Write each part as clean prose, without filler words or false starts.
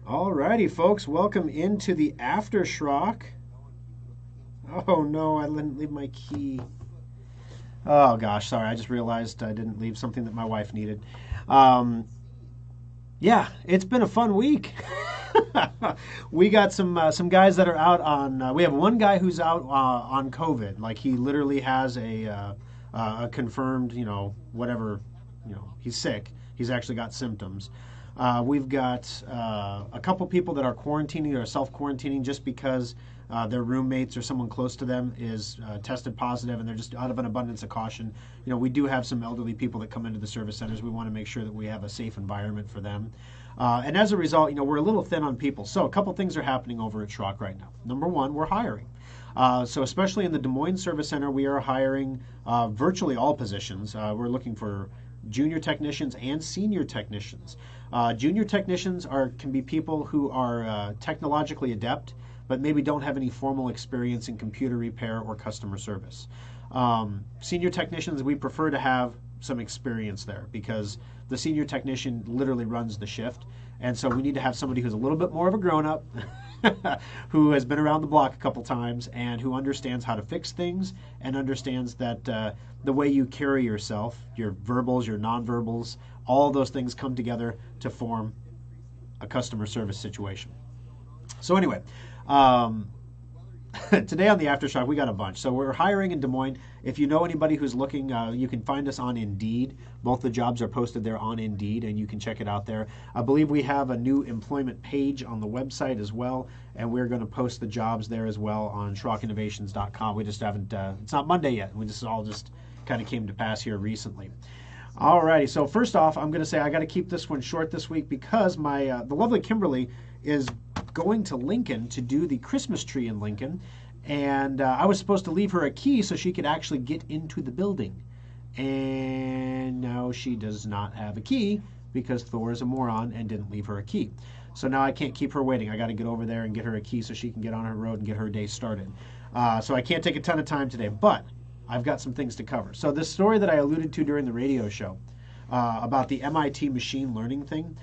Alrighty, folks, welcome into the After Schrock. Oh no, I didn't leave my key. Oh gosh, sorry, I just realized I didn't leave something that my wife needed. Um, yeah, it's been a fun week. We got some guys that are out on. We have one guy who's out on COVID, like he literally has a confirmed, whatever, he's sick. He's actually got symptoms. We've got a couple people that are quarantining or self-quarantining just because their roommates or someone close to them is tested positive, and they're just out of an abundance of caution. We do have some elderly people that come into the service centers. We want to make sure that we have a safe environment for them. And as a result, we're a little thin on people. So a couple things are happening over at Schrock right now. Number one, we're hiring. So especially in the Des Moines Service Center, we are hiring virtually all positions. We're looking for junior technicians and senior technicians. Junior technicians can be people who are technologically adept, but maybe don't have any formal experience in computer repair or customer service. Senior technicians, we prefer to have some experience there because the senior technician literally runs the shift. And so we need to have somebody who's a little bit more of a grown-up, who has been around the block a couple times and who understands how to fix things and understands that the way you carry yourself, your verbals, your nonverbals, all those things come together to form a customer service situation. So anyway, today on the Aftershock, we got a bunch. So we're hiring in Des Moines. If you know anybody who's looking, you can find us on Indeed. Both the jobs are posted there on Indeed, and you can check it out there. I believe we have a new employment page on the website as well, and we're going to post the jobs there as well on SchrockInnovations.com. We just haven't, it's not Monday yet. We just all kind of came to pass here recently. Alrighty, so first off, I'm going to say I got to keep this one short this week because the lovely Kimberly is going to Lincoln to do the Christmas tree in Lincoln, and I was supposed to leave her a key so she could actually get into the building, and now she does not have a key because Thor is a moron and didn't leave her a key. So now I can't keep her waiting. I got to get over there and get her a key so she can get on her road and get her day started. So I can't take a ton of time today, but I've got some things to cover. So this story that I alluded to during the radio show about the MIT machine learning thing,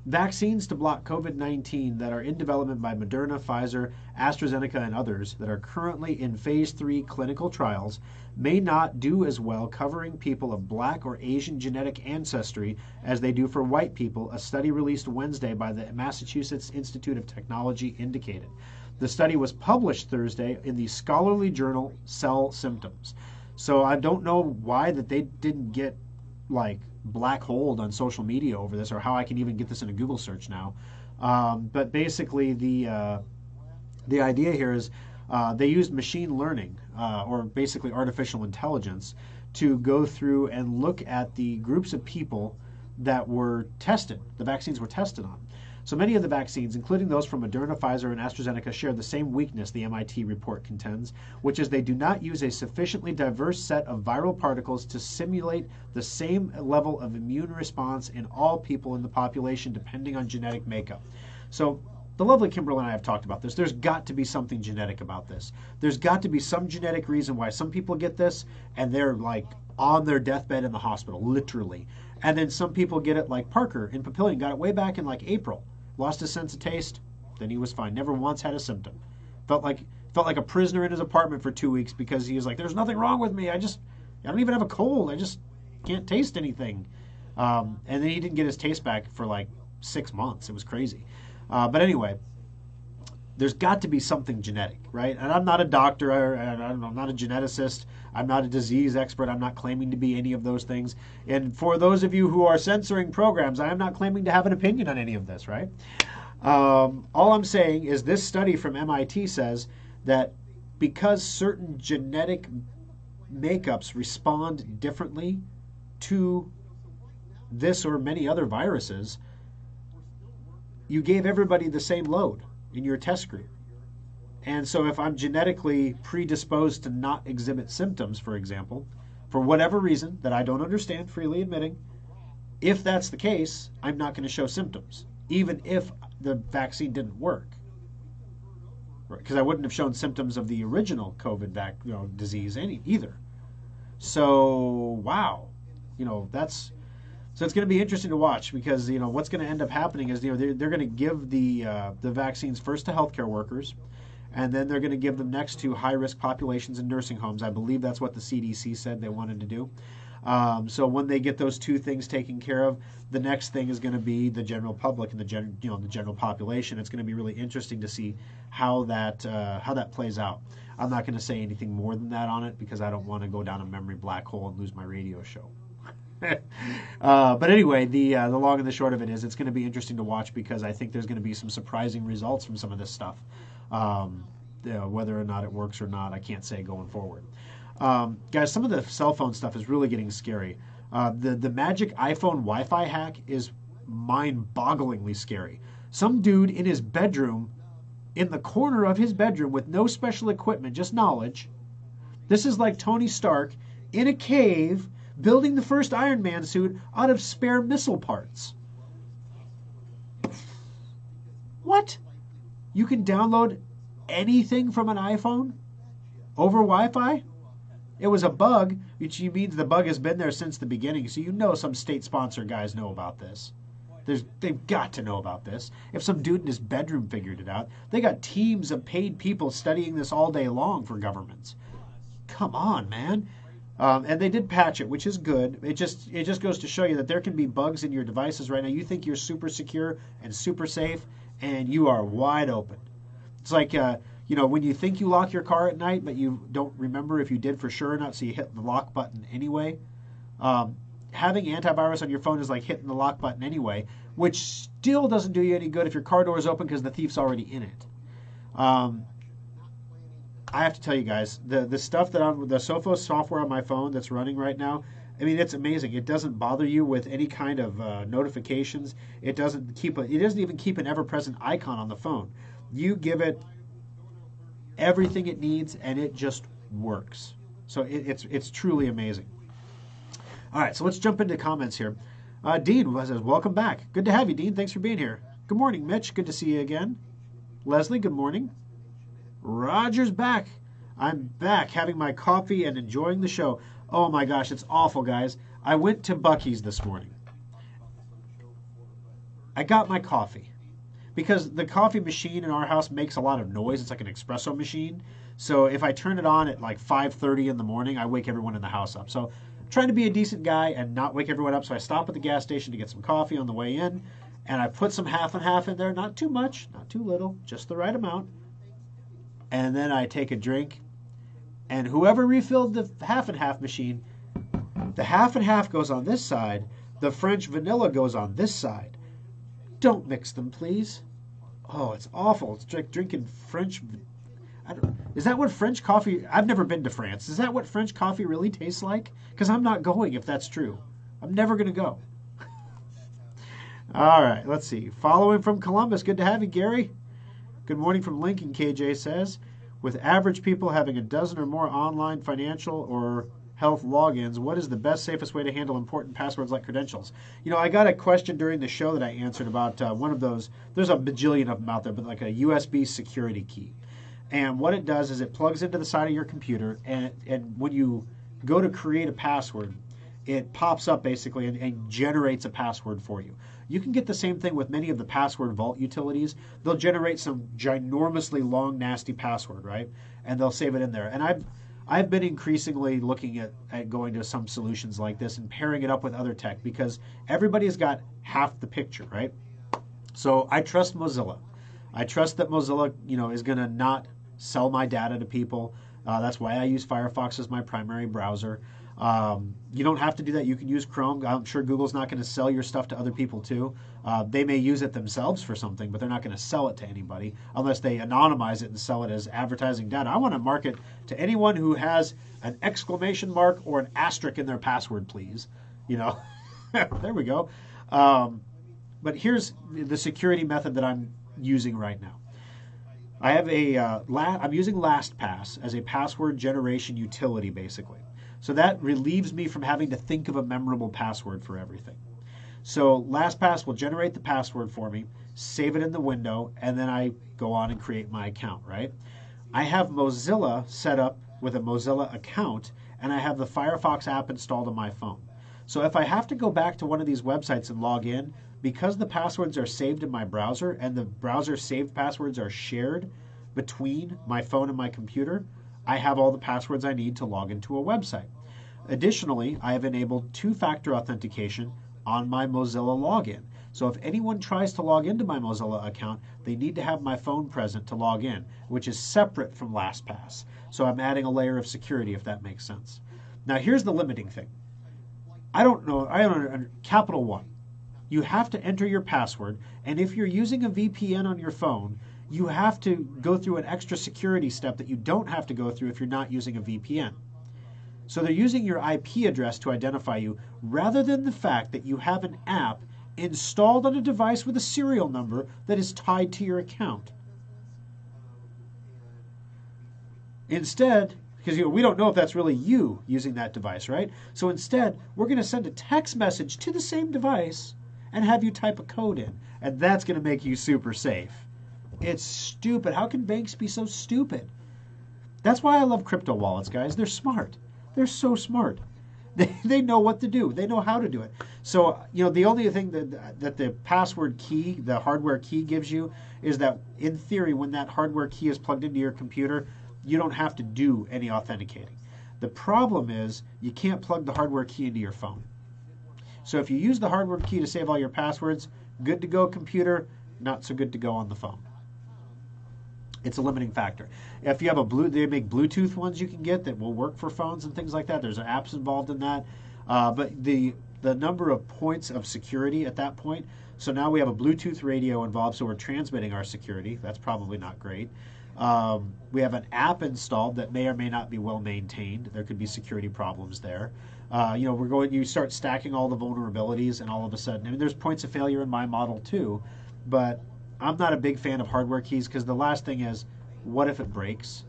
vaccines to block COVID-19 that are in development by Moderna, Pfizer, AstraZeneca, and others that are currently in phase 3 clinical trials may not do as well covering people of black or Asian genetic ancestry as they do for white people, a study released Wednesday by the Massachusetts Institute of Technology indicated. The study was published Thursday in the scholarly journal Cell Symptoms. So I don't know why that they didn't get black holed on social media over this, or how I can even get this in a Google search now. But basically the idea here is they used machine learning, or basically artificial intelligence, to go through and look at the groups of people that were tested, the vaccines were tested on. So many of the vaccines, including those from Moderna, Pfizer, and AstraZeneca, share the same weakness, the MIT report contends, which is they do not use a sufficiently diverse set of viral particles to simulate the same level of immune response in all people in the population, depending on genetic makeup. So the lovely Kimberly and I have talked about this. There's got to be something genetic about this. There's got to be some genetic reason why some people get this and they're on their deathbed in the hospital, literally. And then some people get it, like Parker in Papillion, got it way back in April. Lost his sense of taste, then he was fine. Never once had a symptom. Felt like a prisoner in his apartment for 2 weeks because he was like, "There's nothing wrong with me. I don't even have a cold. I just can't taste anything." And then he didn't get his taste back for 6 months. It was crazy. But anyway, there's got to be something genetic, right? And I'm not a doctor. I'm not a geneticist. I'm not a disease expert. I'm not claiming to be any of those things. And for those of you who are censoring programs, I am not claiming to have an opinion on any of this, right? All I'm saying is this study from MIT says that because certain genetic makeups respond differently to this or many other viruses, you gave everybody the same load in your test group. And so if I'm genetically predisposed to not exhibit symptoms, for example, for whatever reason that I don't understand, freely admitting, if that's the case, I'm not going to show symptoms, even if the vaccine didn't work. Because I wouldn't have shown symptoms of the original COVID disease either. So, wow. So it's going to be interesting to watch because what's going to end up happening is they're going to give the vaccines first to healthcare workers, and then they're going to give them next to high risk populations in nursing homes. I believe that's what the CDC said they wanted to do. So when they get those two things taken care of, the next thing is going to be the general public and the general population. It's going to be really interesting to see how that plays out. I'm not going to say anything more than that on it because I don't want to go down a memory black hole and lose my radio show. But anyway, the long and the short of it is it's going to be interesting to watch because I think there's going to be some surprising results from some of this stuff. Whether or not it works or not, I can't say going forward. Guys, some of the cell phone stuff is really getting scary. The magic iPhone Wi-Fi hack is mind-bogglingly scary. Some dude in his bedroom, in the corner of his bedroom with no special equipment, just knowledge. This is like Tony Stark in a cave building the first Iron Man suit out of spare missile parts. What? You can download anything from an iPhone over Wi-Fi? It was a bug, which means the bug has been there since the beginning, so some state-sponsored guys know about this. They've got to know about this. If some dude in his bedroom figured it out, they got teams of paid people studying this all day long for governments. Come on, man. And they did patch it, which is good. It just goes to show you that there can be bugs in your devices right now. You think you're super secure and super safe, and you are wide open. It's like, when you think you lock your car at night, but you don't remember if you did for sure or not, so you hit the lock button anyway. Having antivirus on your phone is like hitting the lock button anyway, which still doesn't do you any good if your car door is open because the thief's already in it. I have to tell you guys, the stuff the Sophos software on my phone that's running right now, I mean, it's amazing. It doesn't bother you with any kind of notifications. It doesn't even keep an ever-present icon on the phone. You give it everything it needs, and it just works. So it's truly amazing. All right, so let's jump into comments here. Dean says, welcome back. Good to have you, Dean. Thanks for being here. Good morning, Mitch. Good to see you again. Leslie, good morning. Roger's back. I'm back having my coffee and enjoying the show. Oh my gosh, it's awful, guys. I went to Buc-ee's this morning. I got my coffee because the coffee machine in our house makes a lot of noise. It's like an espresso machine. So if I turn it on at like 5:30 in the morning, I wake everyone in the house up. So I'm trying to be a decent guy and not wake everyone up. So I stop at the gas station to get some coffee on the way in, and I put some half and half in there. Not too much, not too little, just the right amount. And then I take a drink, and whoever refilled the half and half machine, the half and half goes on this side, the French vanilla goes on this side. Don't mix them, please. Oh, it's awful. It's like drinking French. Is that what French coffee? I've never been to France. Is that what French coffee really tastes like? Because I'm not going if that's true. I'm never going to go. All right, let's see. Following from Columbus. Good to have you, Gary. Good morning from Lincoln, KJ says. With average people having a dozen or more online financial or health logins, what is the best, safest way to handle important passwords like credentials? I got a question during the show that I answered about one of those. There's a bajillion of them out there, but like a USB security key. And what it does is it plugs into the side of your computer, and when you go to create a password, it pops up basically and generates a password for you. You can get the same thing with many of the password vault utilities. They'll generate some ginormously long, nasty password, right? And they'll save it in there. And I've been increasingly looking at going to some solutions like this and pairing it up with other tech because everybody's got half the picture, right? So I trust Mozilla. I trust that Mozilla, is going to not sell my data to people. That's why I use Firefox as my primary browser. You don't have to do that. You can use Chrome. I'm sure Google's not going to sell your stuff to other people too. They may use it themselves for something, but they're not going to sell it to anybody unless they anonymize it and sell it as advertising data. I want to market to anyone who has an exclamation mark or an asterisk in their password, please. There we go. But here's the security method that I'm using right now. I have I'm using LastPass as a password generation utility, basically. So that relieves me from having to think of a memorable password for everything. So LastPass will generate the password for me, save it in the window, and then I go on and create my account, right? I have Mozilla set up with a Mozilla account, and I have the Firefox app installed on my phone. So if I have to go back to one of these websites and log in, because the passwords are saved in my browser and the browser saved passwords are shared between my phone and my computer, I have all the passwords I need to log into a website. Additionally, I have enabled two-factor authentication on my Mozilla login. So if anyone tries to log into my Mozilla account, they need to have my phone present to log in, which is separate from LastPass. So I'm adding a layer of security, if that makes sense. Now here's the limiting thing. I don't know, capital one. You have to enter your password, and if you're using a VPN on your phone, you have to go through an extra security step that you don't have to go through if you're not using a VPN. So they're using your IP address to identify you rather than the fact that you have an app installed on a device with a serial number that is tied to your account. Instead, because we don't know if that's really you using that device, right? So instead, we're going to send a text message to the same device and have you type a code in. And that's going to make you super safe. It's stupid. How can banks be so stupid? That's why I love crypto wallets, guys. They're smart. They're so smart. They know what to do. They know how to do it. So, the only thing that the password key, the hardware key gives you is that, in theory, when that hardware key is plugged into your computer, you don't have to do any authenticating. The problem is you can't plug the hardware key into your phone. So if you use the hardware key to save all your passwords, good to go computer, not so good to go on the phone. It's a limiting factor. If you have they make Bluetooth ones you can get that will work for phones and things like that. There's apps involved in that. But the number of points of security at that point, so now we have a Bluetooth radio involved, so we're transmitting our security. That's probably not great. We have an app installed that may or may not be well maintained. There could be security problems there. You start stacking all the vulnerabilities, and all of a sudden, there's points of failure in my model too, but I'm not a big fan of hardware keys because the last thing is, what if it breaks?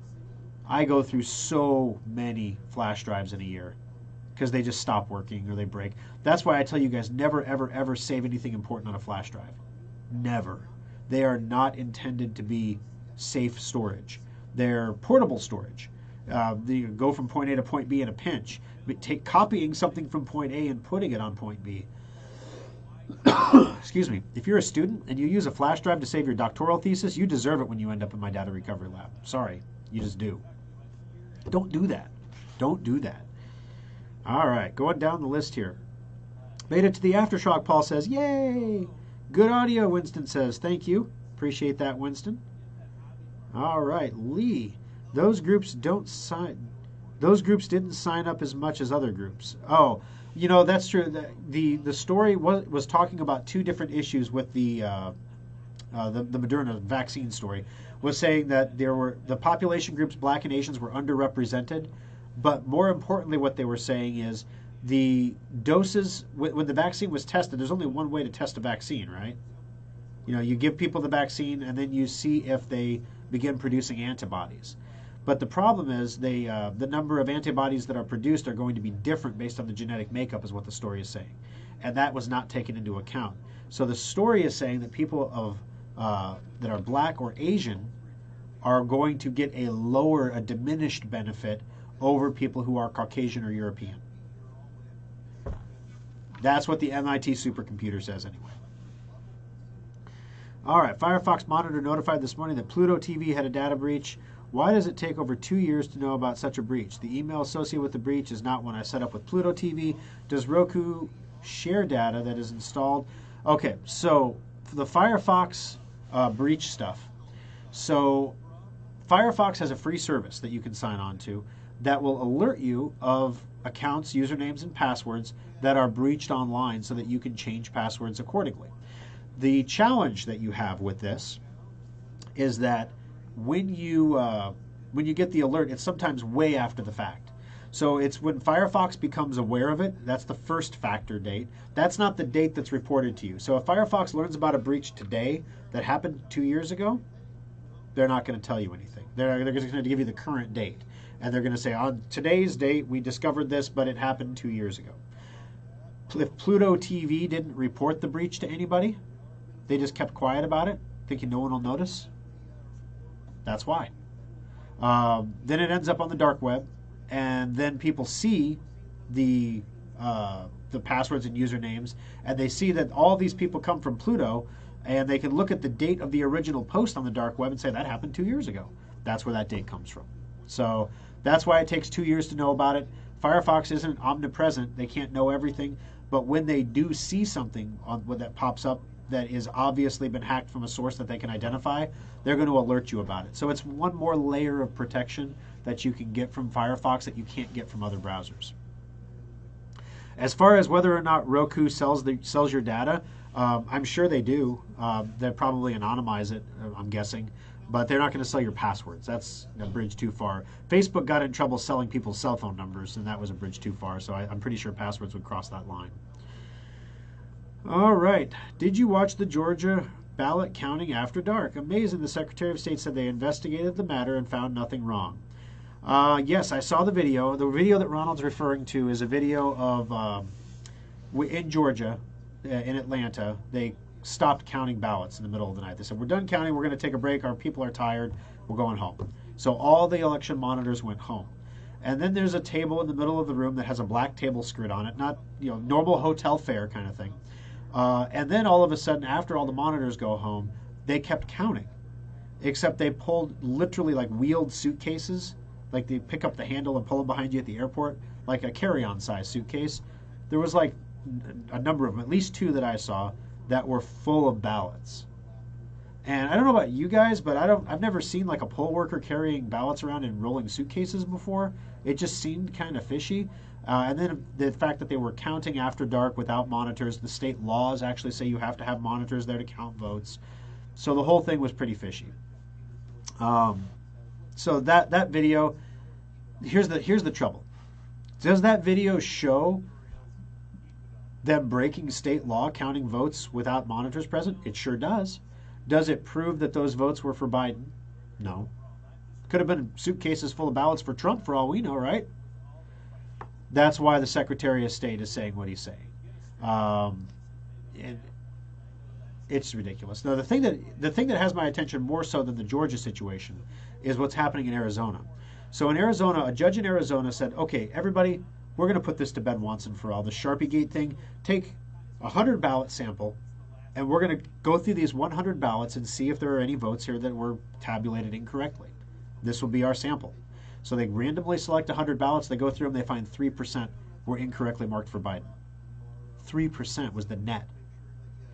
I go through so many flash drives in a year because they just stop working or they break. That's why I tell you guys, never, ever, ever save anything important on a flash drive. Never. They are not intended to be safe storage. They're portable storage. You go from point A to point B in a pinch. Copying something from point A and putting it on point B. Excuse me. If you're a student and you use a flash drive to save your doctoral thesis, you deserve it when you end up in my data recovery lab. Sorry, you just do. Don't do that. Don't do that. All right, going down the list here. Made it to the After Schrock, Paul says. Yay! Good audio, Winston says. Thank you. Appreciate that, Winston. All right, Lee. Those groups didn't sign up as much as other groups. Oh, that's true. The story was talking about two different issues with the Moderna vaccine story. Was saying that the population groups, Black and Asians, were underrepresented, but more importantly, what they were saying is the doses when the vaccine was tested. There's only one way to test a vaccine, right? You give people the vaccine and then you see if they begin producing antibodies. But the problem is the number of antibodies that are produced are going to be different based on the genetic makeup, is what the story is saying. And that was not taken into account. So the story is saying that people that are Black or Asian are going to get a diminished benefit over people who are Caucasian or European. That's what the MIT supercomputer says anyway. All right, Firefox Monitor notified this morning that Pluto TV had a data breach. Why does it take over 2 years to know about such a breach? The email associated with the breach is not one I set up with Pluto TV. Does Roku share data that is installed? Okay, so for the Firefox breach stuff. So Firefox has a free service that you can sign on to that will alert you of accounts, usernames, and passwords that are breached online so that you can change passwords accordingly. The challenge that you have with this is that when you get the alert, it's sometimes way after the fact. So it's when Firefox becomes aware of it, that's the first factor date. That's not the date that's reported to you. So if Firefox learns about a breach today that happened 2 years ago, they're not going to tell you anything. They're just going to give you the current date. And they're going to say, on today's date, we discovered this, but it happened 2 years ago. If Pluto TV didn't report the breach to anybody, they just kept quiet about it, thinking no one will notice, that's why. Then it ends up on the dark web, and then people see the the passwords and usernames, and they see that all these people come from Pluto, and they can look at the date of the original post on the dark web and say that happened 2 years ago. That's where that date comes from. So that's why it takes 2 years to know about it. Firefox isn't omnipresent. They can't know everything. But when they do see something that pops up that is obviously been hacked from a source that they can identify, they're going to alert you about it. So it's one more layer of protection that you can get from Firefox that you can't get from other browsers. As far as whether or not Roku sells your data, I'm sure they do. They probably anonymize it, I'm guessing. But they're not going to sell your passwords. That's a bridge too far. Facebook got in trouble selling people's cell phone numbers, and that was a bridge too far. So I'm pretty sure passwords would cross that line. All right. Did you watch the Georgia ballot counting after dark? Amazing. The Secretary of State said they investigated the matter and found nothing wrong. Yes, I saw the video. The video that Ronald's referring to is a video of in Georgia, in Atlanta. They stopped counting ballots in the middle of the night. They said, we're done counting. We're going to take a break. Our people are tired. We're going home. So all the election monitors went home. And then there's a table in the middle of the room that has a black table skirt on it, not normal hotel fare kind of thing. And then all of a sudden, after all the monitors go home, they kept counting. Except they pulled literally like wheeled suitcases, like they pick up the handle and pull them behind you at the airport, like a carry-on size suitcase. There was like a number of them, at least 2 that I saw, that were full of ballots. And I don't know about you guys, but I've never seen like a poll worker carrying ballots around in rolling suitcases before. It just seemed kind of fishy. And then the fact that they were counting after dark without monitors. The state laws actually say you have to have monitors there to count votes. So the whole thing was pretty fishy. So that video, here's the trouble. Does that video show them breaking state law, counting votes without monitors present? It sure does. Does it prove that those votes were for Biden? No. Could have been suitcases full of ballots for Trump for all we know, right? That's why the Secretary of State is saying what he's saying. And it's ridiculous. Now, the thing that has my attention more so than the Georgia situation is what's happening in Arizona. So in Arizona, a judge in Arizona said, okay, everybody, we're going to put this to bed once and for all. The Sharpiegate thing, take 100 ballot sample, and we're going to go through these 100 ballots and see if there are any votes here that were tabulated incorrectly. This will be our sample. So they randomly select 100 ballots. They go through them. They find 3% were incorrectly marked for Biden. 3% was the net.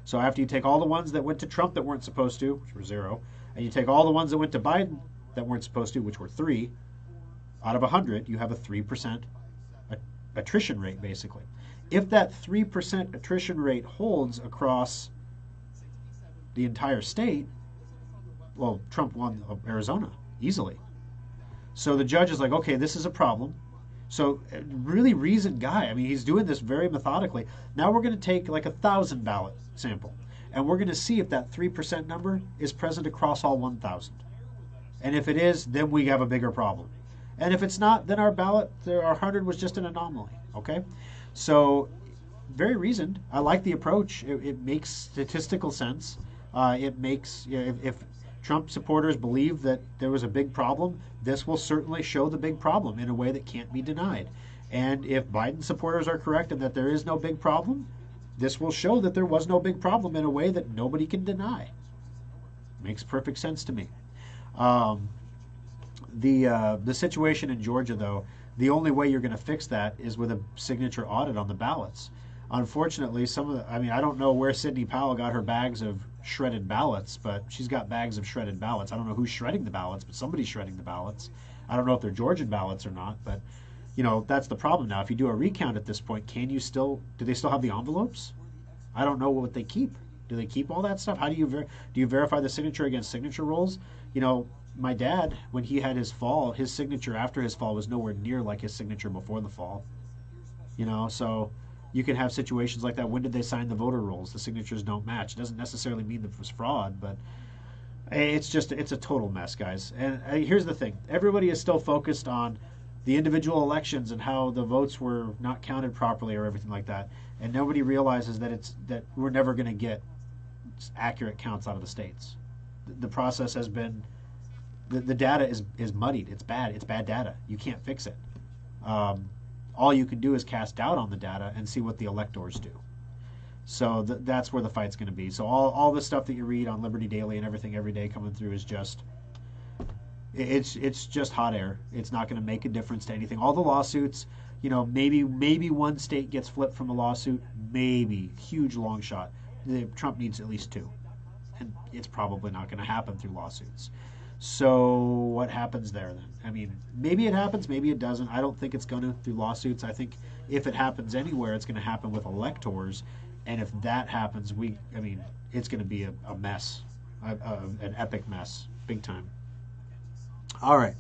So after you take all the ones that went to Trump that weren't supposed to, which were 0, and you take all the ones that went to Biden that weren't supposed to, which were 3, out of 100, you have a 3% attrition rate, basically. If that 3% attrition rate holds across the entire state, well, Trump won Arizona easily. So the judge is like, okay, this is a problem. So really reasoned guy. I mean, he's doing this very methodically. Now we're going to take like 1,000 ballot sample, and we're going to see if that 3% number is present across all 1,000. And if it is, then we have a bigger problem. And if it's not, then our ballot, our 100 was just an anomaly. Okay? So very reasoned. I like the approach. It makes statistical sense. It makes, if Trump supporters believe that there was a big problem, this will certainly show the big problem in a way that can't be denied. And if Biden supporters are correct and that there is no big problem, this will show that there was no big problem in a way that nobody can deny. Makes perfect sense to me. The situation in Georgia, though, the only way you're going to fix that is with a signature audit on the ballots. Unfortunately, I don't know where Sidney Powell got her bags of shredded ballots, but she's got bags of shredded ballots. I don't know who's shredding the ballots, but somebody's shredding the ballots. I don't know if they're Georgian ballots or not, but that's the problem now. If you do a recount at this point, do they still have the envelopes? I don't know what they keep. Do they keep all that stuff? How do you verify the signature against signature rolls? My dad, when he had his fall, his signature after his fall was nowhere near like his signature before the fall. So you can have situations like that. When did they sign the voter rolls? The signatures don't match. It doesn't necessarily mean that it was fraud, but it's a total mess, guys. And here's the thing. Everybody is still focused on the individual elections and how the votes were not counted properly or everything like that. And nobody realizes that we're never going to get accurate counts out of the states. The process has been, the data is muddied. It's bad. It's bad data. You can't fix it. All you can do is cast doubt on the data and see what the electors do. So that's where the fight's going to be. So all the stuff that you read on Liberty Daily and everything every day coming through is just, it's just hot air. It's not going to make a difference to anything. All the lawsuits, maybe one state gets flipped from a lawsuit, maybe, huge long shot. Trump needs at least 2, and it's probably not going to happen through lawsuits. So what happens there then? I mean, maybe it happens, maybe it doesn't. I don't think it's going to through lawsuits. I think if it happens anywhere, it's going to happen with electors. And if that happens, it's going to be a mess, an epic mess, big time. All right.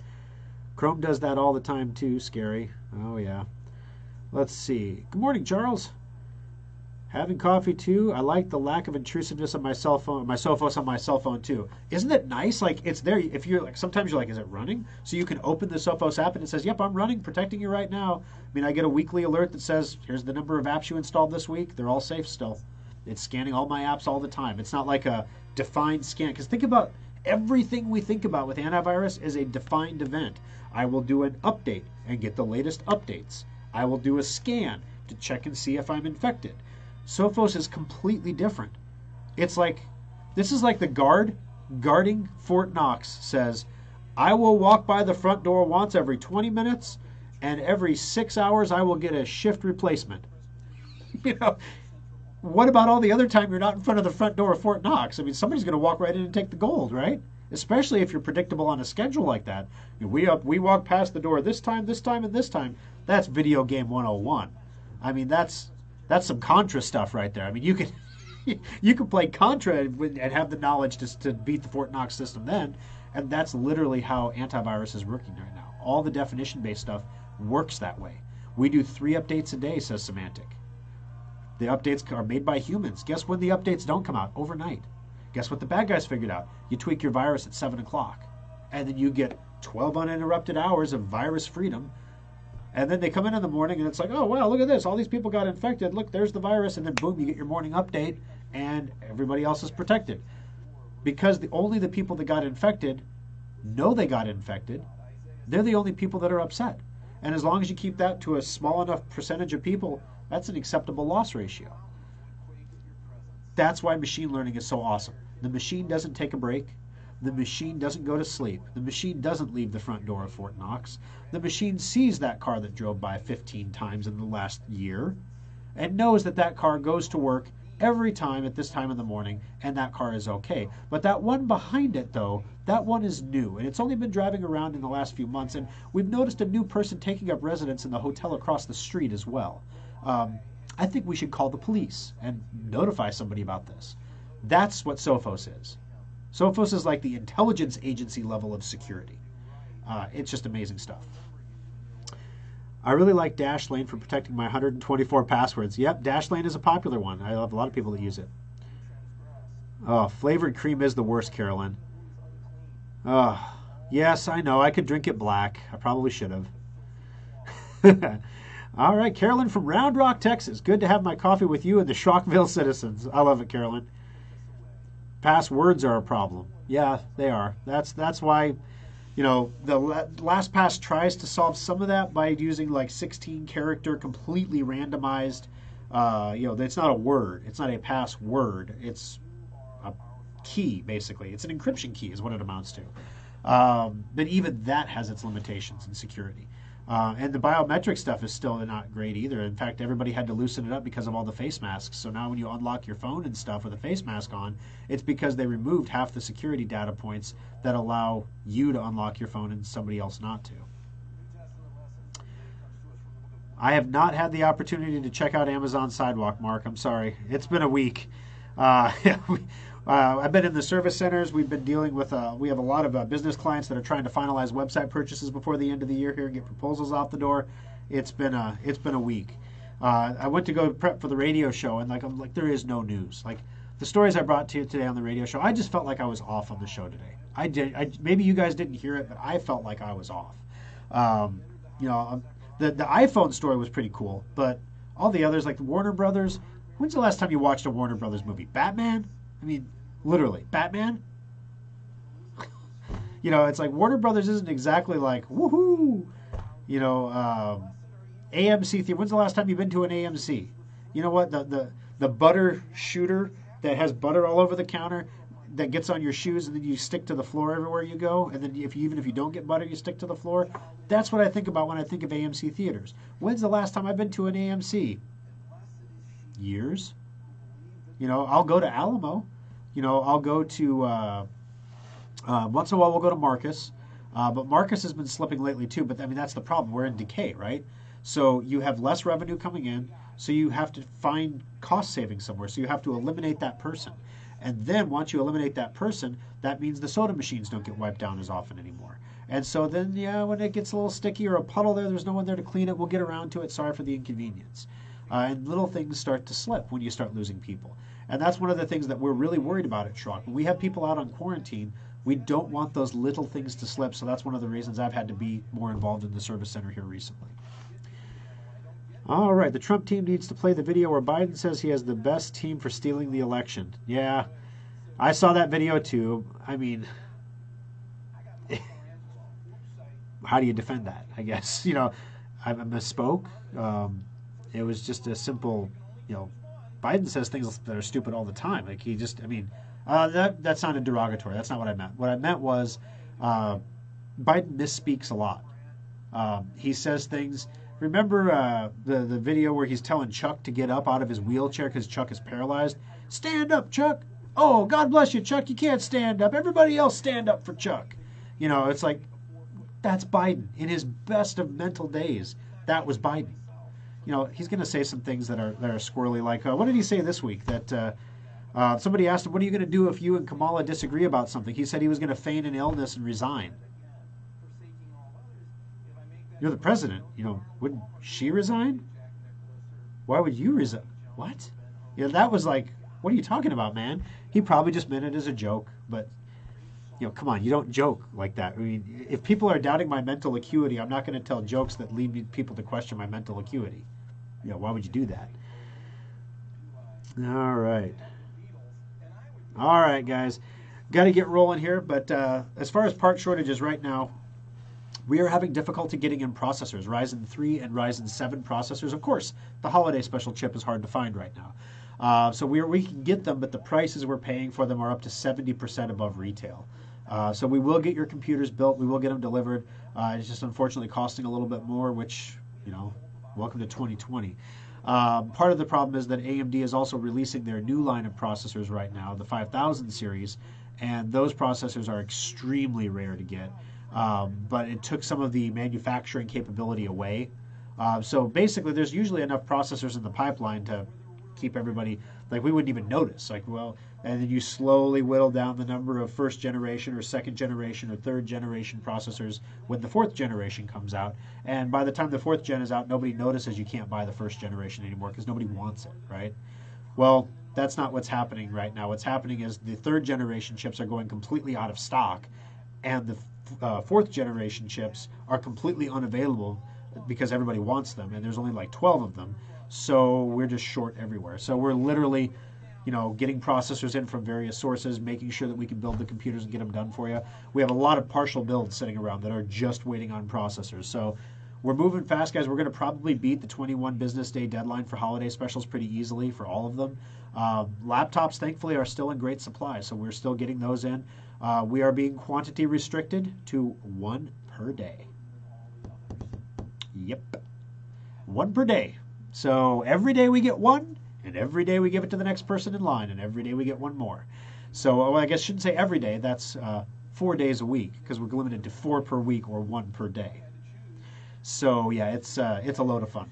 Chrome does that all the time too, scary. Oh, yeah. Let's see. Good morning, Charles. Having coffee too. I like the lack of intrusiveness of my cell phone, my Sophos on my cell phone too. Isn't it nice? Like, it's there. If you're like, sometimes you're like, is it running? So you can open the Sophos app and it says, yep, I'm running, protecting you right now. I mean, I get a weekly alert that says, here's the number of apps you installed this week. They're all safe still. It's scanning all my apps all the time. It's not like a defined scan. Because think about everything we think about with antivirus is a defined event. I will do an update and get the latest updates. I will do a scan to check and see if I'm infected. Sophos is completely different. It's like, this is like the guard guarding Fort Knox says, I will walk by the front door once every 20 minutes, and every 6 hours I will get a shift replacement. What about all the other time you're not in front of the front door of Fort Knox? I mean, somebody's going to walk right in and take the gold, right? Especially if you're predictable on a schedule like that. We walk past the door this time, and this time. That's video game 101. I mean, that's some Contra stuff right there. I mean, you can play Contra and have the knowledge to beat the Fort Knox system then, and that's literally how antivirus is working right now. All the definition-based stuff works that way. We do 3 updates a day, says Semantic. The updates are made by humans. Guess when the updates don't come out? Overnight. Guess what the bad guys figured out? You tweak your virus at 7 o'clock, and then you get 12 uninterrupted hours of virus freedom. And then they come in the morning and it's like, oh, wow, look at this. All these people got infected. Look, there's the virus. And then boom, you get your morning update and everybody else is protected. Because only the people that got infected know they got infected. They're the only people that are upset. And as long as you keep that to a small enough percentage of people, that's an acceptable loss ratio. That's why machine learning is so awesome. The machine doesn't take a break. The machine doesn't go to sleep. The machine doesn't leave the front door of Fort Knox. The machine sees that car that drove by 15 times in the last year and knows that that car goes to work every time at this time in the morning, and that car is okay. But that one behind it, though, that one is new, and it's only been driving around in the last few months, and we've noticed a new person taking up residence in the hotel across the street as well. I think we should call the police and notify somebody about this. That's what Sophos is. Sophos is like the intelligence agency level of security. It's just amazing stuff. I really like Dashlane for protecting my 124 passwords. Yep, Dashlane is a popular one. I have a lot of people that use it. Oh, flavored cream is the worst, Carolyn. Oh, yes, I know. I could drink it black. I probably should have. All right, Carolyn from Round Rock, Texas. Good to have my coffee with you and the Schrockville citizens. I love it, Carolyn. Passwords are a problem. Yeah, they are. That's why, the LastPass tries to solve some of that by using like 16-character, completely randomized. It's not a word. It's not a password. It's a key, basically. It's an encryption key is what it amounts to. But even that has its limitations in security. And the biometric stuff is still not great either. In fact, everybody had to loosen it up because of all the face masks. So now when you unlock your phone and stuff with a face mask on, it's because they removed half the security data points that allow you to unlock your phone and somebody else not to. I have not had the opportunity to check out Amazon Sidewalk, Mark. I'm sorry. It's been a week. I've been in the service centers. We've been dealing with, we have a lot of business clients that are trying to finalize website purchases before the end of the year here and get proposals out the door. It's been a week. I went to go prep for the radio show, and I'm like, there is no news. Like the stories I brought to you today on the radio show, I just felt like I was off on the show today. Maybe you guys didn't hear it, but I felt like I was off. The iPhone story was pretty cool, but all the others, like the Warner Brothers. When's the last time you watched a Warner Brothers movie? Batman? I mean, literally, Batman? It's like Warner Brothers isn't exactly like, woohoo! AMC theater. When's the last time you've been to an AMC? You know what? The butter shooter that has butter all over the counter that gets on your shoes and then you stick to the floor everywhere you go. And then even if you don't get butter, you stick to the floor. That's what I think about when I think of AMC theaters. When's the last time I've been to an AMC? Years. You know, I'll go to Alamo. You know, I'll go to, once in a while we'll go to Marcus. But Marcus has been slipping lately too. But I mean, that's the problem. We're in decay, right? So you have less revenue coming in. So you have to find cost savings somewhere. So you have to eliminate that person. And then once you eliminate that person, that means the soda machines don't get wiped down as often anymore. And so then, yeah, when it gets a little sticky or a puddle there, there's no one there to clean it. We'll get around to it. Sorry for the inconvenience. And little things start to slip when you start losing people. And that's one of the things that we're really worried about at Schrock. When we have people out on quarantine, we don't want those little things to slip. So that's one of the reasons I've had to be more involved in the service center here recently. All right, the Trump team needs to play the video where Biden says he has the best team for stealing the election. Yeah, I saw that video too. I mean, how do you defend that? I guess, you know, I misspoke. It was just a simple, you know, Biden says things that are stupid all the time. Like he just, I mean, that sounded derogatory. That's not what I meant. What I meant was Biden misspeaks a lot. He says things. Remember the video where he's telling Chuck to get up out of his wheelchair because Chuck is paralyzed? Stand up, Chuck. Oh, God bless you, Chuck. You can't stand up. Everybody else stand up for Chuck. You know, it's like, that's Biden. In his best of mental days, that was Biden. You know, he's going to say some things that are squirrely. Like, what did he say this week? That somebody asked him, what are you going to do if you and Kamala disagree about something? He said he was going to feign an illness and resign. You're the president. You know, wouldn't she resign? Why would you resign? What? You know, that was like, what are you talking about, man? He probably just meant it as a joke, but, you know, come on, you don't joke like that. I mean, if people are doubting my mental acuity, I'm not going to tell jokes that lead people to question my mental acuity. You know, why would you do that? All right. All right, guys. Got to get rolling here, but as far as part shortages right now, we are having difficulty getting in processors, Ryzen 3 and Ryzen 7 processors. Of course, the holiday special chip is hard to find right now. So we can get them, but the prices we're paying for them are up to 70% above retail. So we will get your computers built. We will get them delivered. It's just unfortunately costing a little bit more, which, you know, welcome to 2020. Part of the problem is that AMD is also releasing their new line of processors right now, the 5000 series, and those processors are extremely rare to get. But it took some of the manufacturing capability away. So basically, there's usually enough processors in the pipeline to keep everybody, like we wouldn't even notice. Like, well, and then you slowly whittle down the number of first generation or second generation or third generation processors when the fourth generation comes out. And by the time the fourth gen is out, nobody notices you can't buy the first generation anymore because nobody wants it, right? Well, that's not what's happening right now. What's happening is the third generation chips are going completely out of stock, and the fourth generation chips are completely unavailable because everybody wants them, and there's only like 12 of them. So we're just short everywhere. So we're literally, you know, getting processors in from various sources, making sure that we can build the computers and get them done for you. We have a lot of partial builds sitting around that are just waiting on processors. So we're moving fast, guys. We're going to probably beat the 21 business day deadline for holiday specials pretty easily for all of them. Laptops, thankfully, are still in great supply, so we're still getting those in. We are being quantity restricted to 1 per day. Yep. 1 per day. So every day we get 1, and every day we give it to the next person in line, and every day we get 1 more. So well, I guess I shouldn't say every day. That's 4 days a week, because we're limited to 4 per week or 1 per day. So yeah, it's a load of fun.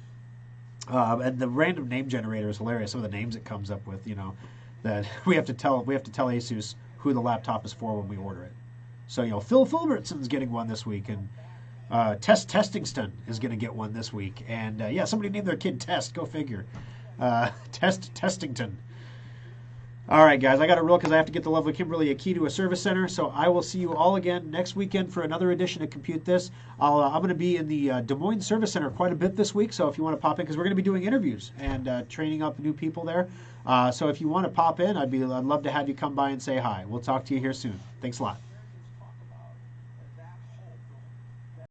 And the random name generator is hilarious. Some of the names it comes up with, you know, that we have to tell Asus who the laptop is for when we order it. So, you know, Phil Fulbertson's getting one this week, and Testingston is going to get one this week. And yeah, somebody named their kid Test. Go figure. Testington. All right, guys, I got to roll because I have to get the lovely Kimberly a key to a service center. So I will see you all again next weekend for another edition of Compute This. I'm going to be in the Des Moines Service Center quite a bit this week. So if you want to pop in, because we're going to be doing interviews and training up new people there. So if you want to pop in, I'd love to have you come by and say hi. We'll talk to you here soon. Thanks a lot.